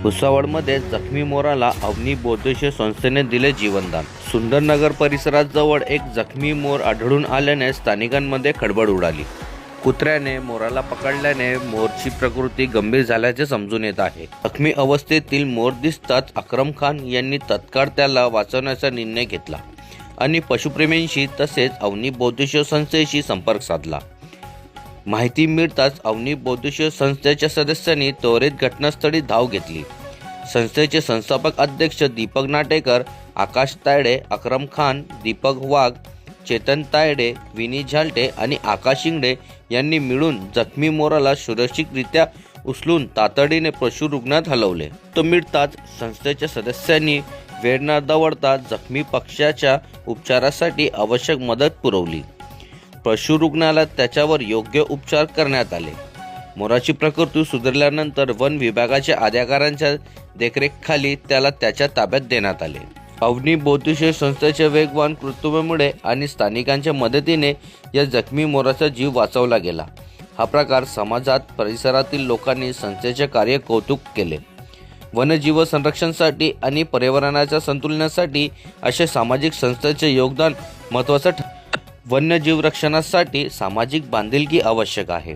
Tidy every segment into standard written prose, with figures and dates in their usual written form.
भुसावळमध्ये जखमी मोराला अवनी बौद्धिक संस्थेने दिले जीवनदान। सुंदरनगर परिसरात जवळ एक जखमी मोर आढळून आल्याने स्थानिकांमध्ये खळबळ उडाली। कुत्र्याने मोराला पकडल्याने मोरची प्रकृती गंभीर झाल्याचे समजून येत आहे। जखमी अवस्थेतील मोर दिसताच अक्रम खान यांनी तत्काळ त्याला वाचवण्याचा निर्णय घेतला आणि पशुप्रेमींशी तसेच अवनी बौद्धिक संस्थेशी संपर्क साधला। माहिती मिळताच अवनी बौद्धिक संस्थेच्या सदस्यांनी त्वरित घटनास्थळी धाव घेतली। संस्थेचे संस्थापक अध्यक्ष दीपक नाटेकर, आकाश तायडे, अक्रम खान, दीपक वाघ, चेतन तायडे, विनी झालटे आणि आकाश शिंगडे यांनी मिळून जखमी मोराला सुरक्षितरित्या उचलून तातडीने पशु रुग्णालयात हलवले। तो मिळताच संस्थेच्या सदस्यांनी वेळ न दवडता जखमी पक्ष्याच्या उपचारासाठी आवश्यक मदत पुरवली। पशु रुग्णालयात त्याच्यावर योग्य उपचार करण्यात आले। मोराची प्रकृती सुधारल्यानंतर वन विभागाच्या अधिकाऱ्यांच्या देखरेखीखाली त्याला त्याच्या ताब्यात देण्यात आले। अवनी बौद्धिक संस्थेच्या वेगवान कृत्यामुळे आणि स्थानिकांच्या मदतीने या जखमी मोराचा जीव वाचवला गेला। हा प्रकार समाजात परिसरातील लोकांनी संस्थेचे कार्य कौतुक केले। वन्यजीव संरक्षणासाठी आणि पर्यावरणाच्या संतुलनासाठी अशा सामाजिक संस्थेचे योगदान महत्त्वाचे वन्यजीव रक्षणासाठी सामाजिक बांधिलकी आवश्यक आहे।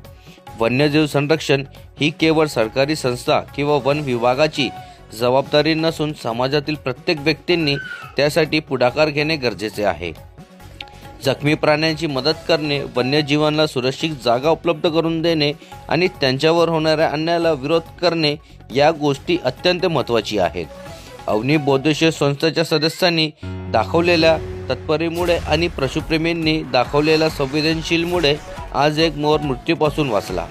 वन्यजीव संरक्षण ही केवळ सरकारी संस्था किंवा वन विभागाची जबाबदारी नसून समाजातील प्रत्येक व्यक्तींनी त्यासाठी पुढाकार घेणे गरजेचे आहे। जखमी प्राण्यांची मदत करणे, वन्यजीवांना सुरक्षित जागा उपलब्ध करून देणे आणि त्यांच्यावर होणाऱ्या अन्यायाला विरोध करणे या गोष्टी अत्यंत महत्त्वाची आहेत। अवनी बौद्धिक संस्थेच्या सदस्यांनी दाखवलेल्या तत्परतेमुळे आणि पशुप्रेमींनी दाखवलेल्या संवेदनशीलतेमुळे आज एक मोर मृत्यूपासून वाचला।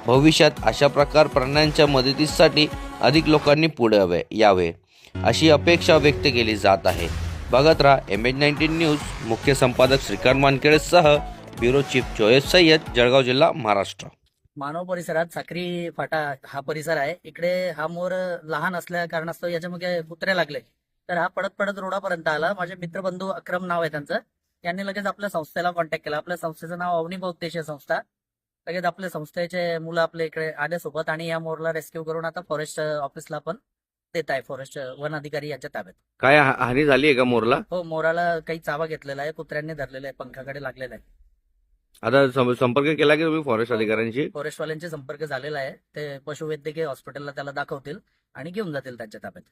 भविष्यात अशा प्रकार प्राण्यांच्या मदतीसाठी अधिक लोकांनी पुढे यावे अशी अपेक्षा व्यक्त केली जात आहे। बघत रहा MH19 न्यूज। मुख्य संपादक श्रीकांत मानखेडेसह ब्युरो चीफ जोयस सय्यद, जळगाव जिल्हा, महाराष्ट्र। मानव परिसरात साक्री फाटा हा परिसर आहे। इकडे हा मोर लहान असल्या कारणास्तव याच्यामध्ये कुत्रे लागले, तर हा पडत पडत रोडापर्यंत आला। माझे मित्रबंधू अक्रम नाव आहे त्यांचं, यांनी लगेच आपल्या संस्थेला कॉन्टॅक्ट केला। आपल्या संस्थेचं नाव अवनी बौद्धिक संस्था। लगेच आपल्या संस्थेचे मुलं आपल्या इकडे आले सोबत आणि या मोरला रेस्क्यू करून आता फॉरेस्ट ऑफिसला पण देत आहे, फॉरेस्ट वन अधिकारी यांच्या ताब्यात। काय हानी झाली आहे का मोरला? हो, मोराला काही चावा घेतलेला आहे, कुत्र्यांनी धरलेला आहे, पंखाकडे लागलेला आहे। आता संपर्क केला की तुम्ही फॉरेस्ट अधिकाऱ्यांशी? फॉरेस्टवाल्यांशी संपर्क झालेला आहे, ते पशुवैद्यकीय हॉस्पिटलला त्याला दाखवतील आणि घेऊन जातील त्यांच्या ताब्यात।